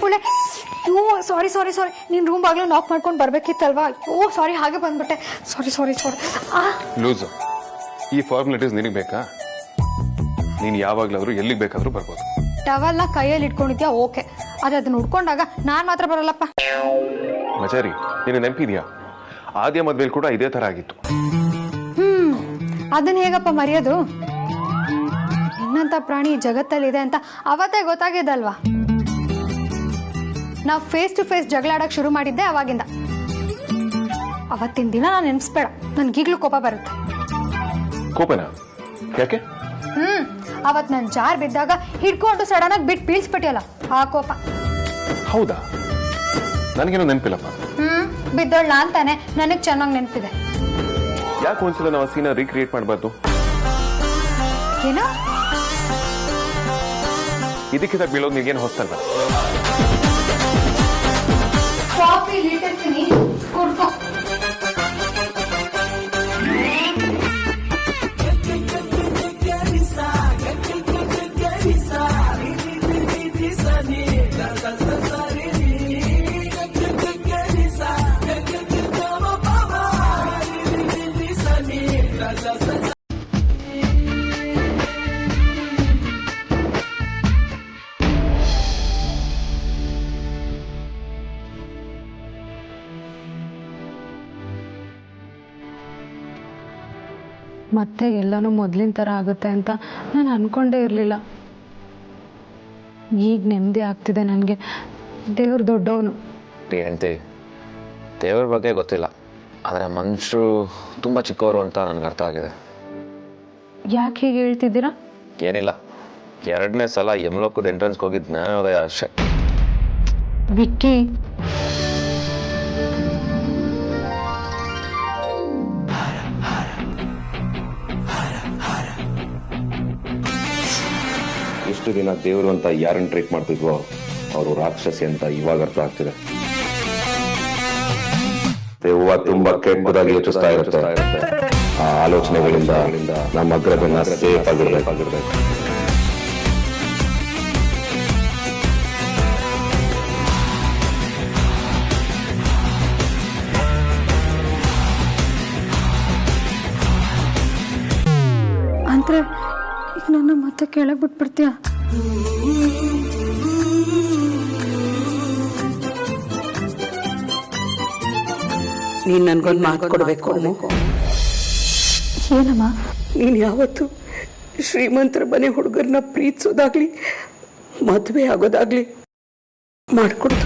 ಪುಳೆ ಅಯ್ಯೋ ಸಾರಿ ಸಾರಿ ಸಾರಿ ನೀನು ರೂಮ್ ಬಾಗ್ಲು ನಾಕ್ ಮಾಡ್ಕೊಂಡು ಬರ್ಬೇಕಿತ್ತಲ್ವಾ ಓ ಸಾರಿ ಹಾಗೆ ಬಂದ್ಬಿಟ್ಟೆ ಸಾರಿ ಸಾರಿ ಸಾರಿ ಲೂಸು ಈ ಫಾರ್ಮಾಲಿಟೀಸ್ ನಿನಗೆ ಬೇಕಾ ನೀನು ಯಾವಾಗ್ಲಾದ್ರೂ ಎಲ್ಲಿಗೆ ಬೇಕಾದ್ರೂ ಬರ್ಬೋದು ಟವಲ್ನ ಕೈಯಲ್ಲಿ ಇಟ್ಕೊಂಡಿದ್ಯಾ ಓಕೆ ಆದ್ರೆ ಅದನ್ನ ಉಡ್ಕೊಂಡಾಗ ನಾನ್ ಮಾತ್ರ ಬರಲ್ಲಪ್ಪ ಮಚಾರಿ ನೀನು ನೆನಪಿದ್ಯಾ ಆದ್ಯ ಮದ್ವೆಲ್ ಕೂಡ ಇದೇ ತರ ಆಗಿತ್ತು ಅದನ್ನ ಹೇಗಪ್ಪ ಮರೆಯೋದು ನಿನ್ನಂತ ಪ್ರಾಣಿ ಜಗತ್ತಲ್ಲಿ ಇದೆ ಅಂತ ಅವತ್ತೇ ಗೊತ್ತಾಗಿದ್ದಲ್ವಾ ನಾವು ಫೇಸ್ ಟು ಫೇಸ್ ಜಗಳ ಆಡಕ್ ಶುರು ಮಾಡಿದ್ದೆ ಅವಾಗಿಂದ ಅವತ್ತಿನ ದಿನ ನಾನು ನೆನ್ಸ್ಬೇಡ ನನ್ಗೀಗ್ಲೂ ಕೋಪ ಬರುತ್ತೆ ಕೋಪನಾ ಯಾಕೆ ಅವತ್ ನನ್ ಜಾರ್ ಬಿದ್ದಾಗ ಹಿಡ್ಕೊಂಡು ಸಡನ್ ಆಗಿ ಬಿಟ್ಟು ಬೀಳ್ಸ್ಬಿಟ್ಟಿಯಲ್ಲ ಆ ಕೋಪ ಹೌದಾ ನನಗೇನು ನೆನಪಿಲ್ಲಪ್ಪ ಬಿದ್ದೋಳ್ ನಾನ್ ತಾನೆ ನನಗ್ ಚೆನ್ನಾಗಿ ನೆನಪಿದೆ ಯಾಕೆ ಒಂದ್ಸಲ ನಾವು ಸೀನ ರೀಕ್ರಿಯೇಟ್ ಮಾಡಬಾರ್ದು ಏನೋ ಇದಕ್ಕಿಂತ ಬೀಳೋದು ನಿಗೇನು ಹೊಸ್ತಲ್ವ ಕಾಫಿ ಲೀಟರ್ತೀನಿ ಕುಡ್ಕೊ ಮತ್ತೆ ಎಲ್ಲನೂ ಮೊದಲಿನ ಥರ ಆಗುತ್ತೆ ಅಂತ ನಾನು ಅಂದ್ಕೊಂಡೇ ಇರಲಿಲ್ಲ. ಈಗ ನೆಮ್ಮದಿ ಆಗ್ತಿದೆ ನನಗೆ. ದೇವ್ರು ದೊಡ್ಡವನು. ಅಂತೆ ದೇವ್ರ ಬಗ್ಗೆ ಗೊತ್ತಿಲ್ಲ, ಆದರೆ ಮನುಷ್ಯರು ತುಂಬ ಚಿಕ್ಕವರು ಅಂತ ನನಗೆ ಅರ್ಥ ಆಗಿದೆ. ಯಾಕೆ ಹೀಗೆ ಹೇಳ್ತಿದ್ದೀರಾ? ಏನಿಲ್ಲ, 2ನೇ ಸಲ ಯಮಲೋಕದ ಎಂಟ್ರೆನ್ಸ್ಗೆ ಹೋಗಿದ್ದು ಜ್ಞಾನೋದಯ ಅಷ್ಟೇ. ವಿಕ್ಕಿ, ಇಷ್ಟು ದಿನ ದೇವರು ಅಂತ ಯಾರನ್ನು ಟ್ರೀಟ್ ಮಾಡ್ತಿದ್ವೋ ಅವರು ರಾಕ್ಷಸಿ ಅಂತ ಇವಾಗ ಅರ್ಥ ಆಗ್ತಿದೆ. ದೆವ್ವ ತುಂಬಾ ಕೆಟ್ಟದಾಗಿ ಯೋಚಿಸ್ತಾ ಇರುತ್ತೆ. ಆ ಆಲೋಚನೆಗಳಿಂದ ನಮ್ಮ ಅಗ್ರಜನ ಸೇಫ್ ಆಗಿರ್ಬೇಕು. ಅಂದ್ರೆ ಈಗ ನನ್ನ ಮತ್ತೆ ಕೆಳಗೆ ಬಿಟ್ಬಿಡ್ತೀಯ? ನೀನು ನನ್ಗೊಂದು ಮಾತು ಕೊಡಬೇಕು. ಏನಮ್ಮ? ನೀನು ಯಾವತ್ತು ಶ್ರೀಮಂತರ ಮನೆ ಹುಡುಗರನ್ನ ಪ್ರೀತಿಸೋದಾಗ್ಲಿ ಮದುವೆ ಆಗೋದಾಗ್ಲಿ ಮಾಡ್ಕೊಡ್ತು.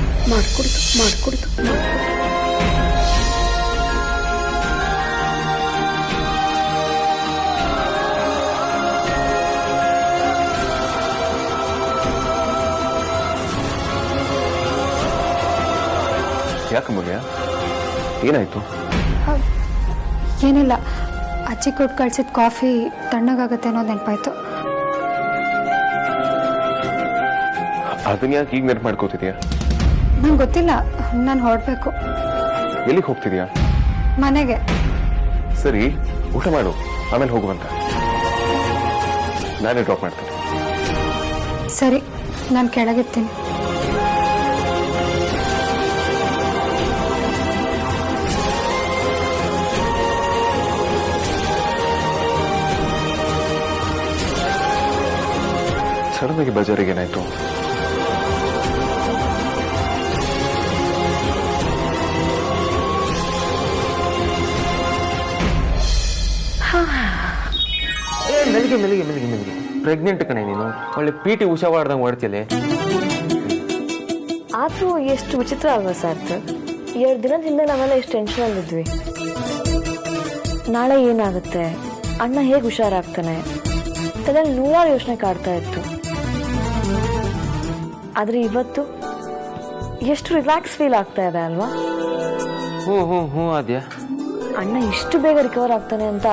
ಯಾಕೆ ಮುಗಿಯ ಏನಾಯ್ತು? ಏನಿಲ್ಲ, ಅಜ್ಜಿ ಕೊಟ್ಟು ಕಳ್ಸಿದ ಕಾಫಿ ತಣ್ಣಗಾಗತ್ತೆ ಅನ್ನೋದು ನೆನಪಾಯ್ತು. ಅದನ್ನ ಯಾಕೆ ಈಗ ನೆನಪು ಮಾಡ್ಕೋತಿದ್ಯಾ? ನಂಗೆ ಗೊತ್ತಿಲ್ಲ, ನಾನು ಹೊರಡ್ಬೇಕು. ಎಲ್ಲಿಗೆ ಹೋಗ್ತಿದ್ಯಾ? ಮನೆಗೆ. ಸರಿ, ಊಟ ಮಾಡು, ಆಮೇಲೆ ಹೋಗುವಂತ. ನಾನೇ ಡ್ರಾಪ್ ಮಾಡ್ತೀನಿ. ಸರಿ, ನಾನು ಕೆಳಗಿರ್ತೀನಿ. ಸಡನ್ ಆಗಿ ಬಜಾರಿಗೆ ಏನಾಯ್ತು? ಮೆಲ್ಲಿಗೆ ಪ್ರೆಗ್ನೆಂಟ್ ಕಣೆ ನೀನು. ಒಳ್ಳೆ PT ಉಷಾ ಮಾಡ್ದಂಗೆ ಮಾಡ್ತಿಯಲ್ಲ. ಆದ್ರೂ ಎಷ್ಟು ವಿಚಿತ್ರ ಅಲ್ವಾ ಸಾರ್ಥ? 2 ದಿನದ ಹಿಂದೆ ನಾವೆಲ್ಲ ಎಷ್ಟು ಟೆನ್ಷನಲ್ಲಿದ್ವಿ. ನಾಳೆ ಏನಾಗುತ್ತೆ, ಅಣ್ಣ ಹೇಗೆ ಹುಷಾರಾಗ್ತಾನೆ, ತಲೆಯಲ್ಲಿ 100 ಯೋಚನೆ ಕಾಡ್ತಾ ಇತ್ತು. ಆದ್ರೆ ಇವತ್ತು ಎಷ್ಟು ರಿಲ್ಯಾಕ್ಸ್ ಫೀಲ್ ಆಗ್ತಾ ಇದೆ ಅಲ್ವಾ? ಹ್ಞೂ ಆದ್ಯಾ. ಅಣ್ಣ ಇಷ್ಟು ಬೇಗ ರಿಕವರ್ ಆಗ್ತಾನೆ ಅಂತ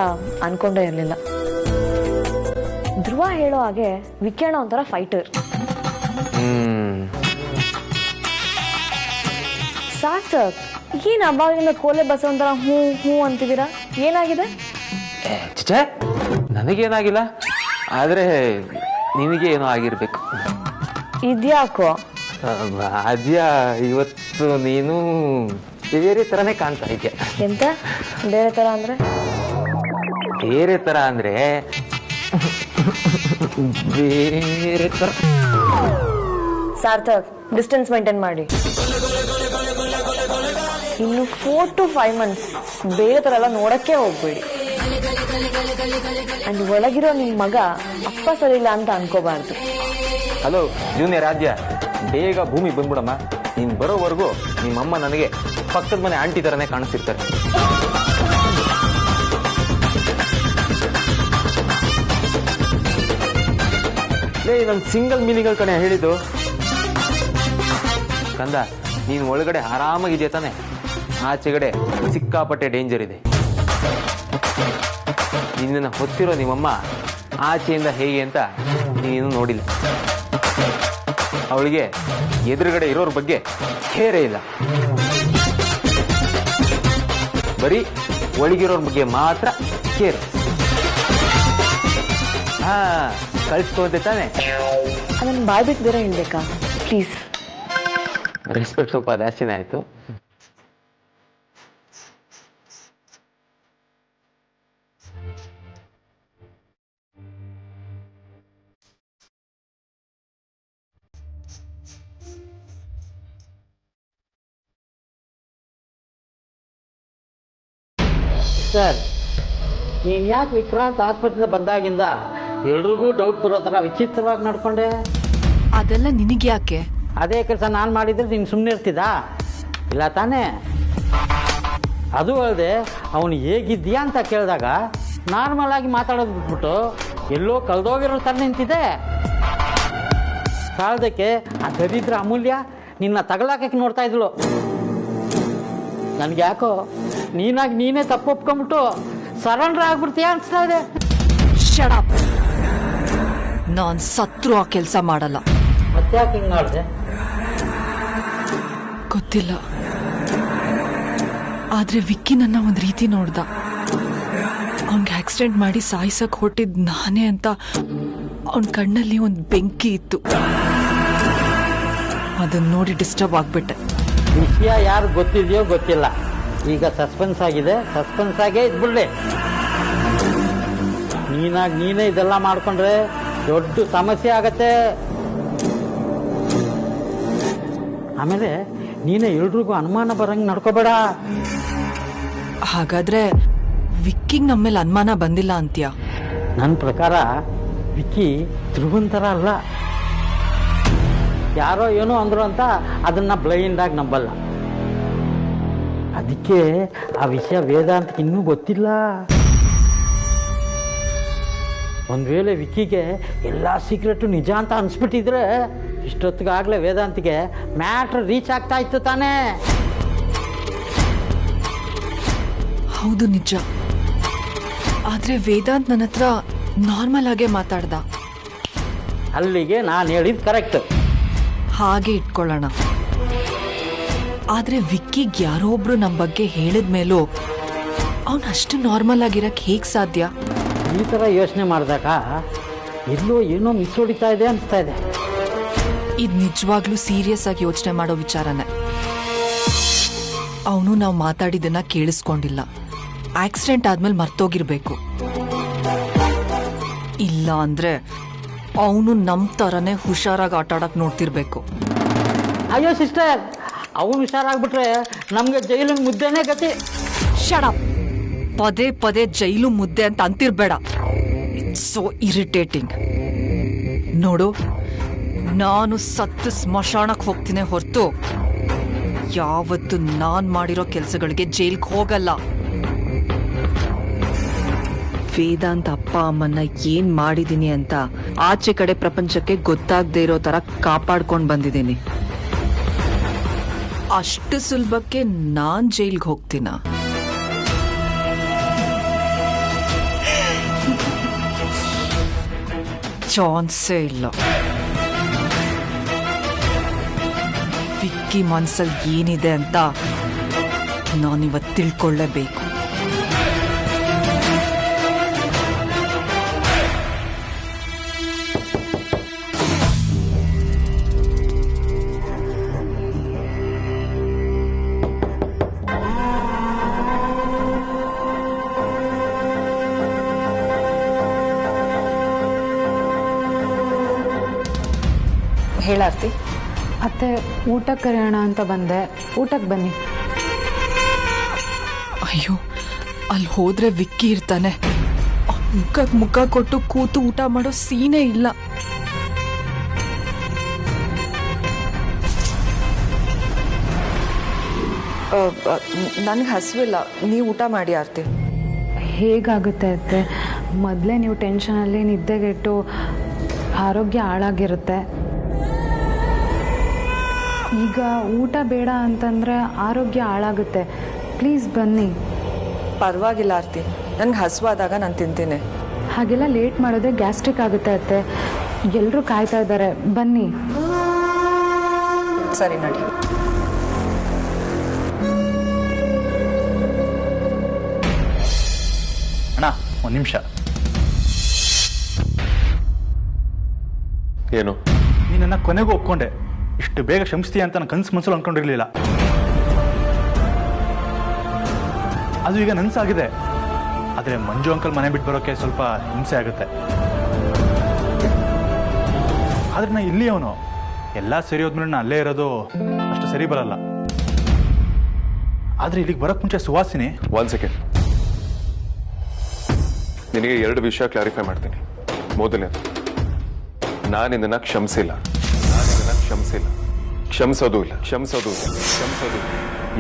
ಅನ್ಕೊಂಡೇ ಇರಲಿಲ್ಲ. ಧ್ರುವ ಹೇಳೋ ಹಾಗೆ ವಿಕೇಣ ಒಂಥರ ಫೈಟರ್. ಸಾರ್ಥಕ್, ಏನ್ ಅವಾಗಿಂದ ಕೋಲೆ ಬಸ ಒಂಥರ ಹ್ಞೂ ಅಂತಿದ್ದೀರಾ? ಏನಾಗಿದೆ? ಚಿಚೆ, ನನಗೇನಾಗಿಲ್ಲ, ಆದ್ರೆ ನಿನಗೆ ಏನೋ ಆಗಿರ್ಬೇಕು. ಇದ್ಯಾಕೋ? ರಾಜ್ಯ ಇವತ್ತು ನೀನು ಬೇರೆ ಥರನೇ ಕಾಣ್ತಾ ಇದೆಯಾ. ಎಂತ ಬೇರೆ ಥರ ಅಂದರೆ? ಬೇರೆ ಥರ ಅಂದರೆ ಬೇರೆ ಥರ. ಸಾರ್ಥಕ್, ಡಿಸ್ಟೆನ್ಸ್ ಮೇಂಟೈನ್ ಮಾಡಿ. ಇನ್ನು 4 to 5 months ಬೇರೆ ಥರ ಎಲ್ಲ ನೋಡಕ್ಕೆ ಹೋಗ್ಬೇಡಿ. ಅಂಡ್ ಒಳಗಿರೋ ನಿಮ್ಮ ಮಗ ಅಪ್ಪ ಸರಿಯಿಲ್ಲ ಅಂತ ಅನ್ಕೋಬಾರ್ದು. ಹಲೋ ಜೂನಿಯರ್ ರಾಜ್ಯ, ಬೇಗ ಭೂಮಿ ಬಂದ್ಬಿಡಮ್ಮ. ನೀನು ಬರೋವರೆಗೂ ನಿಮ್ಮಮ್ಮ ನನಗೆ ಪಕ್ಕದ ಮನೆ ಆಂಟಿ ಥರನೇ ಕಾಣಿಸ್ತಿರ್ತಾರೆ. ನನ್ನ ಸಿಂಗಲ್ ಮೀನಿಂಗ್ಗಳ ಕಡೆ ಹೇಳಿದ್ದು. ಕಂದ, ನೀನು ಒಳಗಡೆ ಆರಾಮಾಗಿದೆಯಾ ತಾನೆ? ಆಚೆಗಡೆ ಸಿಕ್ಕಾಪಟ್ಟೆ ಡೇಂಜರ್ ಇದೆ. ನಿನ್ನನ್ನು ಹೊತ್ತಿರೋ ನಿಮ್ಮಮ್ಮ ಆಚೆಯಿಂದ ಹೇಗೆ ಅಂತ ನೀನು ನೋಡಿಲ್ಲ. ಅವಳಿಗೆ ಎದುರುಗಡೆ ಇರೋರ ಬಗ್ಗೆ ಕೇರೇ ಇಲ್ಲ. ಬರೀ ಒಳಗಿರೋರ ಬಗ್ಗೆ ಮಾತ್ರ ಕೇರ್. ಕಳಿಸ್ಕೊಂತೆ ತಾನೆ? ಅದನ್ನು ಬಾಯ್ಬಿಟ್ಟು ಬೇರೆ ಹೇಳ್ಬೇಕಾ? ಪ್ಲೀಸ್. ರೆಸ್ಪೆಕ್ಟ್ ಸ್ವಲ್ಪ ಜಾಸ್ತಿನೇ ಆಯಿತು. ಸರ್, ನೀನು ಯಾಕೆ ವಿಕ್ರಾಂತ್ ಆಸ್ಪತ್ರೆ ಬಂದಾಗಿಂದ ಎಲ್ರಿಗೂ ಡೌಟ್ ಬರೋ ಥರ ವಿಚಿತ್ರವಾಗಿ ನಡ್ಕೊಂಡೆ? ಅದೆಲ್ಲ ನಿನಗೆ ಯಾಕೆ? ಅದೇ ಕೆಲಸ ನಾನು ಮಾಡಿದರೆ ನೀನು ಸುಮ್ಮನೆ ಇರ್ತಿದ್ದಾ? ಇಲ್ಲ ತಾನೇ? ಅದು ಅಲ್ಲದೆ ಅವನು ಹೇಗಿದ್ದೀಯಾ ಅಂತ ಕೇಳಿದಾಗ ನಾರ್ಮಲ್ ಆಗಿ ಮಾತಾಡೋದು ಬಿಟ್ಬಿಟ್ಟು ಎಲ್ಲೋ ಕಳೆದೋಗಿರೋ ಥರ ನಿಂತಿದೆ. ಕಾಲದಕ್ಕೆ ಆ ದರಿದ್ರ ಅಮೂಲ್ಯ ನಿನ್ನ ತಗಲಾಕಕ್ಕೆ ನೋಡ್ತಾ ಇದ್ಳು. ನನಗೆ ಯಾಕೋ ನೀನಾಗಿ ನೀನೇ ತಪ್ಪು ಒಪ್ಕೊಂಬಿಟ್ಟು ಸರೆಂಡರ್ ಆಗ್ಬಿಡ್ತೀಯ ಅನಿಸ್ತಾ ಇದೆ. ಶಡಪ್. ನಾನು ಸತ್ರು ಆ ಕೆಲಸ ಮಾಡಲ್ಲ. ಮತ್ತೆ ಯಾಕೆ ಹಿಂಗೆ ಮಾಡಿದೆ? ಗೊತ್ತಿಲ್ಲ, ಆದ್ರೆ ವಿಕ್ಕಿ ನನ್ನ ಒಂದು ರೀತಿ ನೋಡ್ದ. ಅವನ್ಗೆ ಆಕ್ಸಿಡೆಂಟ್ ಮಾಡಿ ಸಾಯಿಸಕ್ ಹೊಟ್ಟಿದ್ ನಾನೇ ಅಂತ ಅವನ ಕಣ್ಣಲ್ಲಿ ಒಂದು ಬೆಂಕಿ ಇತ್ತು. ಅದನ್ನ ನೋಡಿ ಡಿಸ್ಟರ್ಬ್ ಆಗ್ಬಿಟ್ಟೆ. ವಿಷಯ ಯಾರು ಗೊತ್ತಿದೆಯೋ ಗೊತ್ತಿಲ್ಲ, ಈಗ ಸಸ್ಪೆನ್ಸ್ ಆಗಿದೆ. ಸಸ್ಪೆನ್ಸ್ ಆಗೇ ಇದ್ಬಿಡ್ಲಿ. ನೀನಾಗಿ ನೀನೇ ಇದೆಲ್ಲ ಮಾಡ್ಕೊಂಡ್ರೆ ದೊಡ್ಡ ಸಮಸ್ಯೆ ಆಗತ್ತೆ. ಆಮೇಲೆ ನೀನೇ ಎಲ್ರಿಗೂ ಅನುಮಾನ ಬರಂಗೆ ನಡ್ಕೋಬೇಡ. ಹಾಗಾದ್ರೆ ವಿಕ್ಕಿಗೆ ನಮ್ಮ ಮೇಲೆ ಅನುಮಾನ ಬಂದಿಲ್ಲ ಅಂತ್ಯಾ? ನನ್ನ ಪ್ರಕಾರ ವಿಕ್ಕಿ ಧ್ರುವನ್ ಥರ ಅಲ್ಲ. ಯಾರೋ ಏನೋ ಅಂದ್ರು ಅಂತ ಅದನ್ನ ಬ್ಲೈಂಡ್ ಆಗಿ ನಂಬಲ್ಲ. ಅದಕ್ಕೆ ಆ ವಿಷಯ ವೇದಾಂತಕ್ಕೆ ಇನ್ನೂ ಗೊತ್ತಿಲ್ಲ. ಒಂದು ವೇಳೆ ವಿಕ್ಕಿಗೆ ಎಲ್ಲ ಸೀಕ್ರೆಟು ನಿಜ ಅಂತ ಅನ್ಸ್ಬಿಟ್ಟಿದ್ರೆ ಇಷ್ಟೊತ್ತಿಗಾಗಲೇ ವೇದಾಂತಿಗೆ ಮ್ಯಾಟ್ರ್ ರೀಚ್ ಆಗ್ತಾ ಇತ್ತು ತಾನೇ? ಹೌದು, ನಿಜ. ಆದ್ರೆ ವೇದಾಂತ್ ನನ್ನ ಹತ್ರ ನಾರ್ಮಲ್ ಆಗೇ ಮಾತಾಡ್ದ. ಅಲ್ಲಿಗೆ ನಾನು ಹೇಳಿದ್ ಕರೆಕ್ಟ್. ಹಾಗೆ ಇಟ್ಕೊಳ್ಳೋಣ. ಆದ್ರೆ ವಿಕ್ಕಿಗೆ ಯಾರೋ ಒಬ್ರು ನಮ್ಮ ಬಗ್ಗೆ ಹೇಳಿದ್ಮೇಲೂ ಅವನು ಅಷ್ಟು ನಾರ್ಮಲ್ ಆಗಿರಕ್ಕೆ ಹೇಗೆ ಸಾಧ್ಯ? ಈ ಥರ ಯೋಚನೆ ಮಾಡಿದಾಗ ಎಲ್ಲೋ ಏನೋ ಮಿಸ್ ಹೊಡಿತಾ ಇದೆ ಅನಿಸ್ತಾ ಇದೆ. ಇದು ನಿಜವಾಗ್ಲೂ ಸೀರಿಯಸ್ ಆಗಿ ಯೋಚನೆ ಮಾಡೋ ವಿಚಾರನೇ. ಅವನು ನಾವು ಮಾತಾಡಿದ್ದನ್ನ ಕೇಳಿಸ್ಕೊಂಡಿಲ್ಲ. ಆಕ್ಸಿಡೆಂಟ್ ಆದ್ಮೇಲೆ ಮರ್ತೋಗಿರ್ಬೇಕು. ಇಲ್ಲ ಅಂದ್ರೆ ಅವನು ನಮ್ಮ ಥರನೇ ಹುಷಾರಾಗಿ ಆಟ ಆಡಕ್ ನೋಡ್ತಿರ್ಬೇಕು. ಅಯ್ಯೋ ಸಿಸ್ಟರ್, ಅವನು ಹುಷಾರಾಗ್ಬಿಟ್ರೆ ನಮ್ಗೆ ಜೈಲಿನ ಮುದ್ದೆನೇ ಗತಿ. ಶಡಪ್. ಪದೇ ಪದೇ ಜೈಲು ಮುದ್ದೆ ಅಂತ ಅಂತಿರ್ಬೇಡ. It's so irritating. ನೋಡು, ನಾನು ಸತ್ತು ಸ್ಮಶಾನಕ್ಕೆ ಹೋಗ್ತೀನಿ ಹೊರತು ಯಾವತ್ತು ನಾನ್ ಮಾಡಿರೋ ಕೆಲಸಗಳಿಗೆ ಜೈಲ್ಗೆ ಹೋಗಲ್ಲ. ವೇದಾಂತ್ ಅಪ್ಪ ಅಮ್ಮನ್ನ ಏನ್ ಮಾಡಿದೀನಿ ಅಂತ ಆಚೆ ಕಡೆ ಪ್ರಪಂಚಕ್ಕೆ ಗೊತ್ತಾಗದೇ ಇರೋ ತರ ಕಾಪಾಡ್ಕೊಂಡ್ ಬಂದಿದ್ದೀನಿ. ಅಷ್ಟು ಸುಲಭಕ್ಕೆ ನಾನ್ ಜೈಲ್ಗೆ ಹೋಗ್ತೀನ? ಚಾನ್ಸೇ ಇಲ್ಲ. ವಿಕ್ಕಿ ಮನ್ಸಲ್ಲಿ ಏನಿದೆ ಅಂತ ನಾನಿವತ್ತು ತಿಳ್ಕೊಳ್ಳೇಬೇಕು. ಹೇಳಾರ್ತಿ. ಅತ್ತೆ ಊಟಕ್ಕೆ ಕರೆಯೋಣ ಅಂತ ಬಂದೆ, ಊಟಕ್ಕೆ ಬನ್ನಿ. ಅಯ್ಯೋ, ಅಲ್ಲಿ ಹೋದ್ರೆ ವಿಕ್ಕಿ ಇರ್ತಾನೆ. ಮುಖಕ್ಕೆ ಮುಖ ಕೊಟ್ಟು ಕೂತು ಊಟ ಮಾಡೋ ಸೀನೇ ಇಲ್ಲ. ನನಗೆ ಹಸಿವಿಲ್ಲ, ನೀವು ಊಟ ಮಾಡಿ ಆರ್ತಿ. ಹೇಗಾಗುತ್ತೆ ಅತ್ತೆ, ಮೊದಲೇ ನೀವು ಟೆನ್ಷನಲ್ಲಿ ನಿದ್ದೆಗೆಟ್ಟು ಆರೋಗ್ಯ ಹಾಳಾಗಿರುತ್ತೆ. ಈಗ ಊಟ ಬೇಡ ಅಂತಂದರೆ ಆರೋಗ್ಯ ಹಾಳಾಗುತ್ತೆ. ಪ್ಲೀಸ್ ಬನ್ನಿ. ಪರವಾಗಿಲ್ಲ ಆರ್ತಿ, ನನಗೆ ಹಸಿವಾದಾಗ ನಾನು ತಿಂತೀನಿ. ಹಾಗೆಲ್ಲ ಲೇಟ್ ಮಾಡಿದ್ರೆ ಗ್ಯಾಸ್ಟ್ರಿಕ್ ಆಗುತ್ತೆ ಅತ್ತೆ. ಎಲ್ಲರೂ ಕಾಯ್ತಾ ಇದ್ದಾರೆ, ಬನ್ನಿ. ಸರಿ ನಡಿ. ಅಣ್ಣ ಒಂದು ನಿಮಿಷ. ಏನು? ನೀನನ್ನ ಕೊನೆಗೂ ಒಪ್ಕೊಂಡೆ. ಇಷ್ಟು ಬೇಗ ಕ್ಷಮಿಸ್ತೀಯ ಅಂತ ನಾನು ಕನ್ಸು ಮನಸ್ಸಲ್ಲಿ ಅನ್ಕೊಂಡಿರ್ಲಿಲ್ಲ. ಅದು ಈಗ ನನ್ಸಾಗಿದೆ. ಆದರೆ ಮಂಜು ಅಂಕಲ್ ಮನೆ ಬಿಟ್ಟು ಬರೋಕ್ಕೆ ಸ್ವಲ್ಪ ಹಿಂಸೆ ಆಗುತ್ತೆ. ಆದ್ರೆ ನಾ ಇಲ್ಲಿ ಅವನು ಎಲ್ಲ ಸರಿ ಹೋದ್ಮೇಲೆ ನಾ ಅಲ್ಲೇ ಇರೋದು ಅಷ್ಟು ಸರಿ ಬರಲ್ಲ. ಆದ್ರೆ ಇಲ್ಲಿಗೆ ಬರೋಕ್ ಮುಂಚೆ ಸುವಾಸಿನಿ. 1 ಸೆಕೆಂಡ್, ನಿನಗೆ 2 ವಿಷಯ ಕ್ಲಾರಿಫೈ ಮಾಡ್ತೀನಿ. ಮೊದಲನೇದು, ನಾನು ಇದನ್ನ ಕ್ಷಮಿಸಿಲ್ಲ, ಕ್ಷಮಿಸೋದು ಇಲ್ಲ.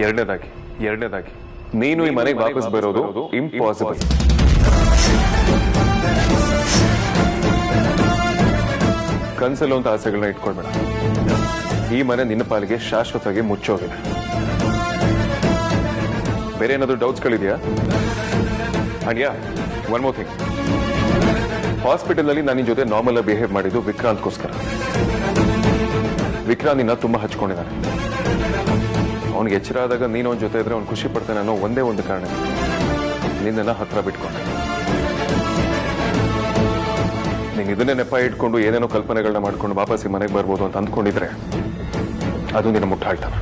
ಎರಡನೇದಾಗಿ ನೀನು ಈ ಮನೆಗೆ ವಾಪಸ್ ಬರೋದು ಇಂಪಾಸಿಬಲ್. ಕನ್ಸಲ್ಲೋ ಅಂತ ಆಸೆಗಳನ್ನ ಇಟ್ಕೊಳ್ಬೇಡ. ಈ ಮನೆ ನಿನ್ನ ಪಾಲಿಗೆ ಶಾಶ್ವತವಾಗಿ ಮುಚ್ಚೋಗಿದೆ. ಬೇರೆ ಏನಾದರೂ ಡೌಟ್ಸ್ಗಳಿದೆಯಾ? ಅಂಡ್ ಒನ್ ಮೋರ್ ಥಿಂಗ್, ಹಾಸ್ಪಿಟಲ್ನಲ್ಲಿ ನಾನು ನಿನ್ನ ಜೊತೆ ನಾರ್ಮಲ್ ಆಗಿ ಬಿಹೇವ್ ಮಾಡಿದ್ದು ವಿಕ್ರಾಂತ್ಗೋಸ್ಕರ. ವಿಕ್ರಾಂತ್ ನಿನ್ನ ತುಂಬಾ ಹಚ್ಕೊಂಡಿದ್ದಾನೆ. ಅವನಿಗೆ ಎಚ್ಚರ ಆದಾಗ ನೀನು ಅವನ ಜೊತೆ ಇದ್ರೆ ಅವ್ನು ಖುಷಿ ಪಡ್ತಾನೆ ಅನ್ನೋ ಒಂದೇ ಒಂದು ಕಾರಣ ನಿನ್ನನ್ನು ಹತ್ರ ಬಿಟ್ಕೊಂಡೆ. ನೀನು ಇದನ್ನೇ ನೆಪ ಇಟ್ಕೊಂಡು ಏನೇನೋ ಕಲ್ಪನೆಗಳನ್ನ ಮಾಡ್ಕೊಂಡು ವಾಪಸ್ ಈ ಮನೆಗೆ ಬರ್ಬೋದು ಅಂತ ಅಂದ್ಕೊಂಡಿದ್ರೆ ಅದು ನಿನ್ನ ಮುಟ್ಟಾಳ್ತಾನ.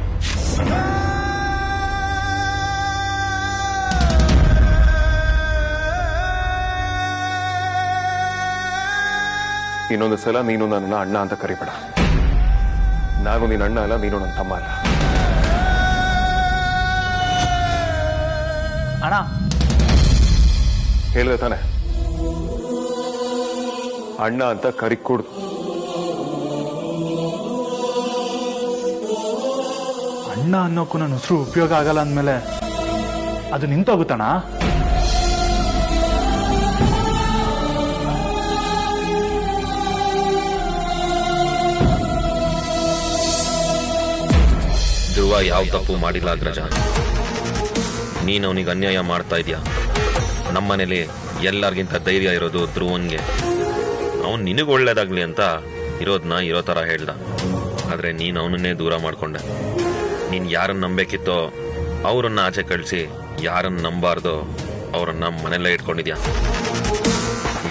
ಇನ್ನೊಂದು ಸಲ ನೀನು ನನ್ನನ್ನು ಅಣ್ಣ ಅಂತ ಕರಿಬೇಡ. ನಾನು ನಿನ್ನ ಅಣ್ಣ ಅಲ್ಲ, ನೀನು ನನ್ನ ತಮ್ಮ ಅಲ್ಲ. ಅಣ್ಣ ಹೇಳಿದೆ ತಾನೆ, ಅಣ್ಣ ಅಂತ ಕರಿಕೂಡ್ದು. ಅಣ್ಣ ಅನ್ನೋಕ್ಕೂ ನನ್ನ ಹೆಸರು ಉಪಯೋಗ ಆಗಲ್ಲ ಅಂದಮೇಲೆ ಅದು ನಿಂತೋಗುತ್ತಣ್ಣ. ಧ್ರುವ ಯಾವ ತಪ್ಪು ಮಾಡಿಲ್ಲ ಅಗ್ರಜ. ನೀನು ಅವನಿಗೆ ಅನ್ಯಾಯ ಮಾಡ್ತಾ ಇದೀಯ. ನಮ್ಮನೇಲಿ ಎಲ್ಲರಿಗಿಂತ ಧೈರ್ಯ ಇರೋದು ಧ್ರುವನ್ಗೆ. ಅವನು ನಿನಗೆ ಒಳ್ಳೇದಾಗ್ಲಿ ಅಂತ ಇರೋದನ್ನ ಇರೋ ಥರ ಹೇಳ್ದ. ಆದರೆ ನೀನು ಅವನನ್ನೇ ದೂರ ಮಾಡ್ಕೊಂಡೆ. ನೀನು ಯಾರನ್ನು ನಂಬೇಕಿತ್ತೋ ಅವರನ್ನ ಆಚೆ ಕಳಿಸಿ, ಯಾರನ್ನು ನಂಬಾರ್ದೋ ಅವರನ್ನ ಮನೆಯಲ್ಲೇ ಇಟ್ಕೊಂಡಿದ್ಯಾ.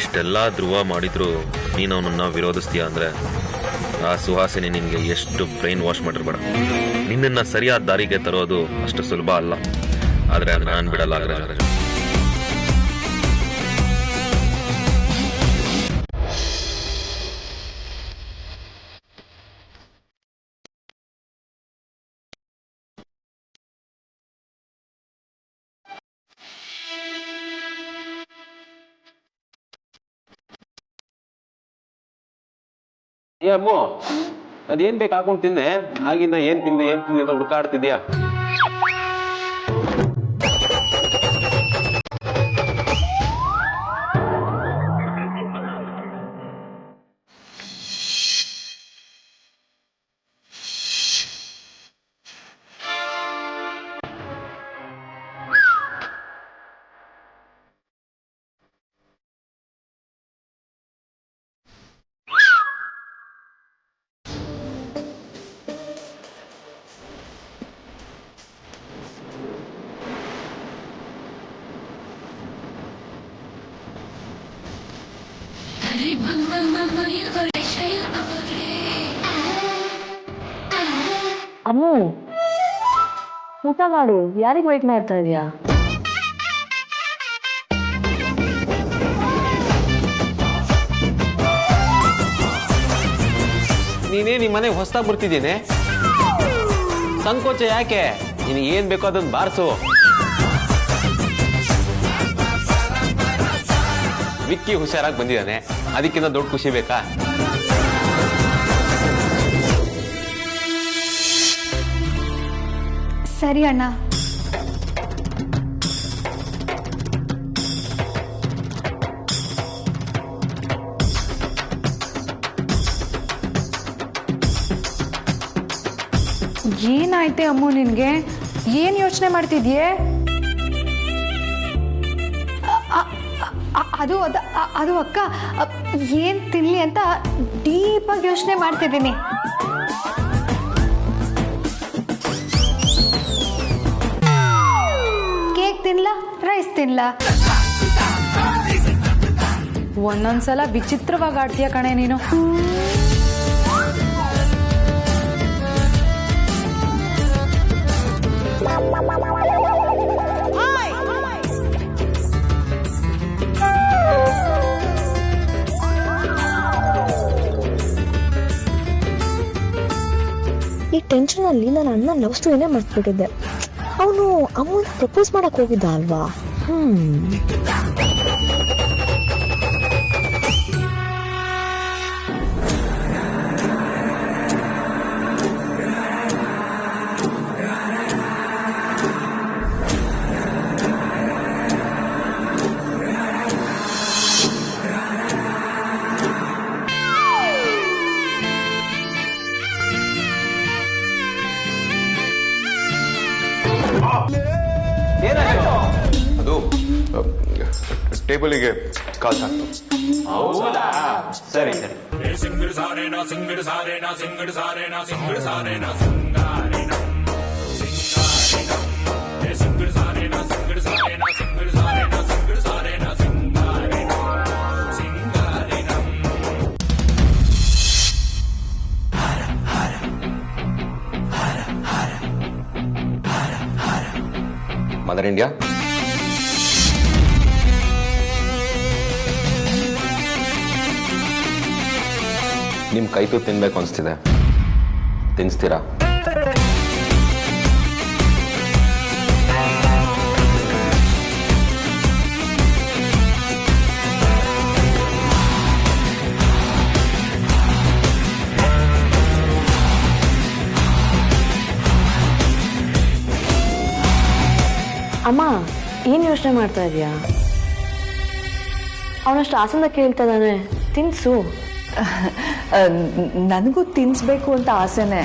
ಇಷ್ಟೆಲ್ಲ ಧ್ರುವ ಮಾಡಿದ್ರು ನೀನು ಅವನನ್ನ ವಿರೋಧಿಸ್ತೀಯ ಅಂದರೆ ಆ ಸುಹಾಸಿನಿ ನಿನಗೆ ಎಷ್ಟು ಬ್ರೈನ್ ವಾಶ್ ಮಾಡಿರ್ಬೇಡ. ನಿನ್ನನ್ನು ಸರಿಯಾದ ದಾರಿಗೆ ತರೋದು ಅಷ್ಟು ಸುಲಭ ಅಲ್ಲ. ಆದರೆ ನಾನು ಬಿಡಲ್ಲ ಅಗ್ರಜ. ಅಮ್ಮು, ಅದೇನ್ ಬೇಕು ಹಾಕೊಂಡು ತಿಂದೆ? ಆಗಿಂದ ಏನ್ ತಿಂದೆ ಅಂತ ಹುಡುಕಾಡ್ತಿದ್ಯಾ? ಅಮ್ಮು, ಊಟ ಮಾಡು. ಯಾರಿಗೆ ವೇಟ್ ಮಾಡ್ತಾ ಇದೀಯಾ? ನೀನೇ ನಿಮ್ಮ ಮನೆಗೆ ಹೊಸ್ದಾಗಿ ಬರ್ತಿದ್ದೀನಿ, ಸಂಕೋಚ ಯಾಕೆ? ನಿನಗೆ ಏನ್ ಬೇಕೋ ಅದನ್ನ ಬಾರಿಸು. ವಿಕ್ಕಿ ಹುಷಾರಾಗಿ ಬಂದಿದ್ದಾನೆ, ಅದಕ್ಕಿಂತ ದೊಡ್ಡ ಖುಷಿ ಬೇಕಾ? ಸರಿ ಅಣ್ಣ. ಏನಾಯ್ತೆ ಅಮ್ಮು ನಿನ್ಗೆ? ಏನ್ ಯೋಚನೆ ಮಾಡ್ತಿದ್ಯೆ? ಅದು ಅಕ್ಕ, ಏನ್ ತಿನ್ಲಿ ಅಂತ ಡೀಪಾಗಿ ಯೋಚನೆ ಮಾಡ್ತಿದ್ದೀನಿ. ಕೇಕ್ ತಿನ್ಲಾ, ರೈಸ್ ತಿನ್ಲಾ? ಒಂದೊಂದ್ಸಲ ವಿಚಿತ್ರವಾಗಿ ಆಡ್ತೀಯ ಕಣೆ ನೀನು. ಈ ಟೆನ್ಷನ್ ಅಲ್ಲಿ ನಾನು ಅಣ್ಣ ಲವ್ ಸ್ಟೋರಿನೇ ಮರ್ತ್ಬಿಟ್ಟಿದ್ದೆ. ಅವನು ಅಮ್ಮನ ಪ್ರಪೋಸ್ ಮಾಡಕ್ ಹೋಗಿದ್ದ ಅಲ್ವಾ? ಅದು ಟೇಬಲಿಗೆ ಕಾಲ್ ಹಾಕ್ತು. ಸರಿ ಸರಿ. ಮದರ್ ಇಂಡಿಯಾ, ನಿಮ್ ಕೈತು ತಿನ್ಬೇಕು ಅನ್ಸ್ತಿದೆ, ತಿನ್ಸ್ತೀರಾ? ಅಮ್ಮ, ಏನ್ ಯೋಚನೆ ಮಾಡ್ತಾ ಇದೀಯಾ? ಅವನಷ್ಟು ಆಸಂದ ಕೇಳ್ತಾ ಇದ್ದಾನೆ, ತಿನ್ಸು. ನನಗೂ ತಿನ್ನಿಸ್ಬೇಕು ಅಂತ ಆಸೆನೆ.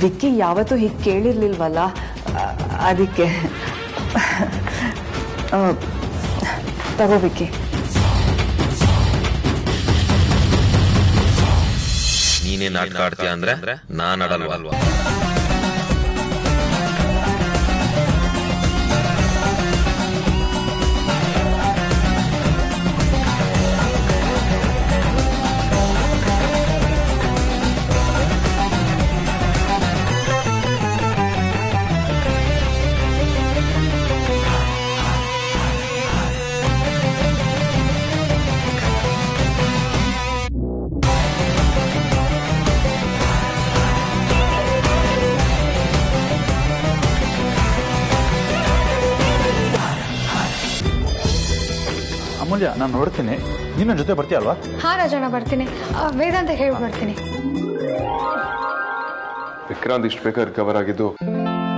ವಿಕ್ಕಿ ಯಾವತ್ತೂ ಹೀಗೆ ಕೇಳಿರ್ಲಿಲ್ವಲ್ಲ, ಅದಕ್ಕೆ. ತಗೋ ವಿಕ್ಕಿ. ನೀನೇ ನಾಟಕ ಆಡ್ತೀಯ ಅಂದ್ರೆ ನಾನು ಆಡಲ್ವಾ? ಅಮೂಲ್ಯ, ನಾನು ನೋಡ್ತೀನಿ, ನೀನು ನನ್ನ ಜೊತೆ ಬರ್ತೀಯ ಅಲ್ವಾ? ಹಾ ರಾಜಣ್ಣ, ಬರ್ತೀನಿ. ವೇದಾಂತ ಹೇಳಿ ಬರ್ತೀನಿ. ವಿಕ್ರಾಂತ್ ಇಷ್ಟು ಬೇಗ ರಿಕವರ್ ಆಗಿದ್ದು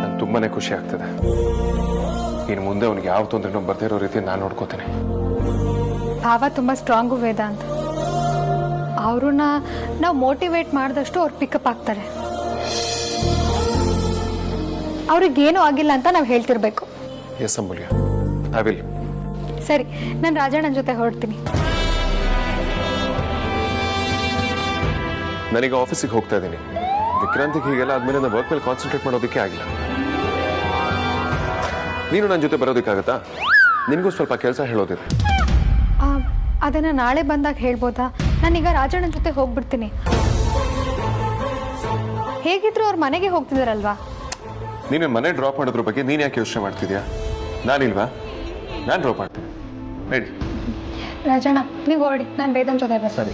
ನಂಗೆ ತುಂಬಾನೇ ಖುಷಿ ಆಗ್ತದೆ. ಇನ್ನು ಮುಂದೆ ಅವ್ನಿಗೆ ಯಾವ ತೊಂದರೆನೂ ಬರ್ದೇ ಇರೋ ರೀತಿ ನಾನು ನೋಡ್ಕೋತೀನಿ. ಭಾವ ತುಂಬ ಸ್ಟ್ರಾಂಗು ವೇದಾಂತ್. ಅವ್ರನ್ನ ನಾವು ಮೋಟಿವೇಟ್ ಮಾಡಿದಷ್ಟು ಅವ್ರು ಪಿಕಪ್ ಆಗ್ತಾರೆ. ಅವ್ರಿಗೇನೂ ಆಗಿಲ್ಲ ಅಂತ ನಾವು ಹೇಳ್ತಿರ್ಬೇಕು. Yes Amulya, I will. ಸರಿ, ನಾನು ರಾಜಣ್ಣನ ಜೊತೆ ಹೊರಡ್ತೀನಿ. ನಾನೀಗ ಆಫೀಸಿಗೆ ಹೋಗ್ತಾ ಇದ್ದೀನಿ. ವಿಕ್ರಾಂತಿಗೆ ಹೀಗೆಲ್ಲ ಆದ್ಮೇಲೆ ನಾನು ವರ್ಕ್ ಮೇಲೆ ಕಾನ್ಸಂಟ್ರೇಟ್ ಮಾಡೋದಕ್ಕೆ ಆಗಿಲ್ಲ. ನೀನು ನನ್ನ ಜೊತೆ ಬರೋದಕ್ಕಾಗತ್ತಾ? ನಿನಗೂ ಸ್ವಲ್ಪ ಕೆಲಸ ಹೇಳೋದಿದೆ. ಅದನ್ನ ನಾಳೆ ಬಂದಾಗ ಹೇಳ್ಬೋದಾ? ನಾನೀಗ ರಾಜಣ್ಣನ ಜೊತೆ ಹೋಗ್ಬಿಡ್ತೀನಿ. ಹೇಗಿದ್ರು ಅವ್ರ ಮನೆಗೆ ಹೋಗ್ತಿದಾರಲ್ವಾ? ನೀನು ಮನೆ ಡ್ರಾಪ್ ಮಾಡೋದ್ರ ಬಗ್ಗೆ ನೀನು ಯಾಕೆ ಯೋಚನೆ ಮಾಡ್ತಿದ್ಯಾ? ನಾನಿಲ್ವಾ? ನಾನು ಡ್ರಾಪ್ ಮಾಡ್ತೀನಿ. ರೆಡಿ ರಾಜಣ್ಣ, ನೀವು ಹೊರಡಿ, ನಾನು ವೇದಾಂತ್ ಜೊತೆ ಬರ್ತೀನಿ. ಸರಿ.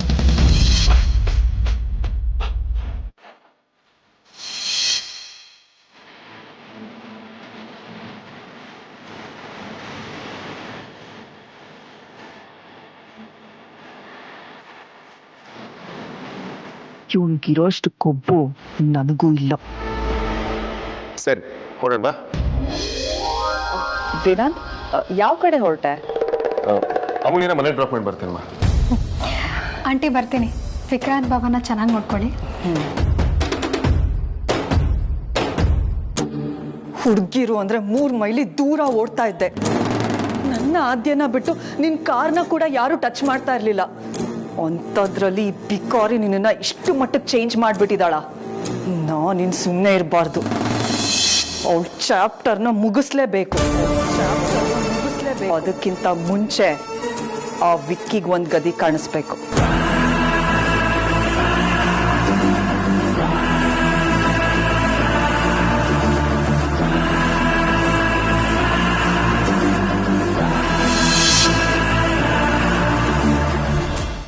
ಇವನ್ಗಿರೋಷ್ಟು ಕೊಬ್ಬು ನನಗೂ ಇಲ್ಲ. ಸರಿ ಹೊರಡ ಬಾ. ವೇದಾಂತ್, ಯಾವ ಕಡೆ ಹೊರಟೆ? ಅಮೂಲ್ಯನ ಮನೆ ಡ್ರಾಪ್ ಮಾಡಿ ಬರ್ತೀನಿ. ಆಂಟಿ ಬರ್ತೀನಿ. ವಿಕ್ರಾಂತ್ ಬಾಬಾನ ಚೆನ್ನಾಗಿ ನೋಡ್ಕೊಳ್ಳಿ. ಹುಡುಗಿರು ಅಂದ್ರೆ 3 ಮೈಲಿ ದೂರ ಓಡ್ತಾ ಇದ್ದೆ. ನನ್ನ ಆದ್ಯನ ಬಿಟ್ಟು ನಿನ್ ಕಾರ್ನ ಕೂಡ ಯಾರು ಟಚ್ ಮಾಡ್ತಾ ಇರ್ಲಿಲ್ಲ. ಅಂಥದ್ರಲ್ಲಿ ಈ ಬಿಕಾರಿ ನಿನ್ನ ಇಷ್ಟು ಮಟ್ಟಕ್ಕೆ ಚೇಂಜ್ ಮಾಡ್ಬಿಟ್ಟಿದ್ದಾಳ. ನೀನ್ ಸುಮ್ಮನೆ ಇರಬಾರ್ದು. ಅವಳ ಚಾಪ್ಟರ್ನ ಮುಗಿಸ್ಲೇಬೇಕು. ಅದಕ್ಕಿಂತ ಮುಂಚೆ ಆ ವಿಕ್ಕಿಗೆ ಒಂದು ಗದಿ ಕಾಣಿಸ್ಬೇಕು.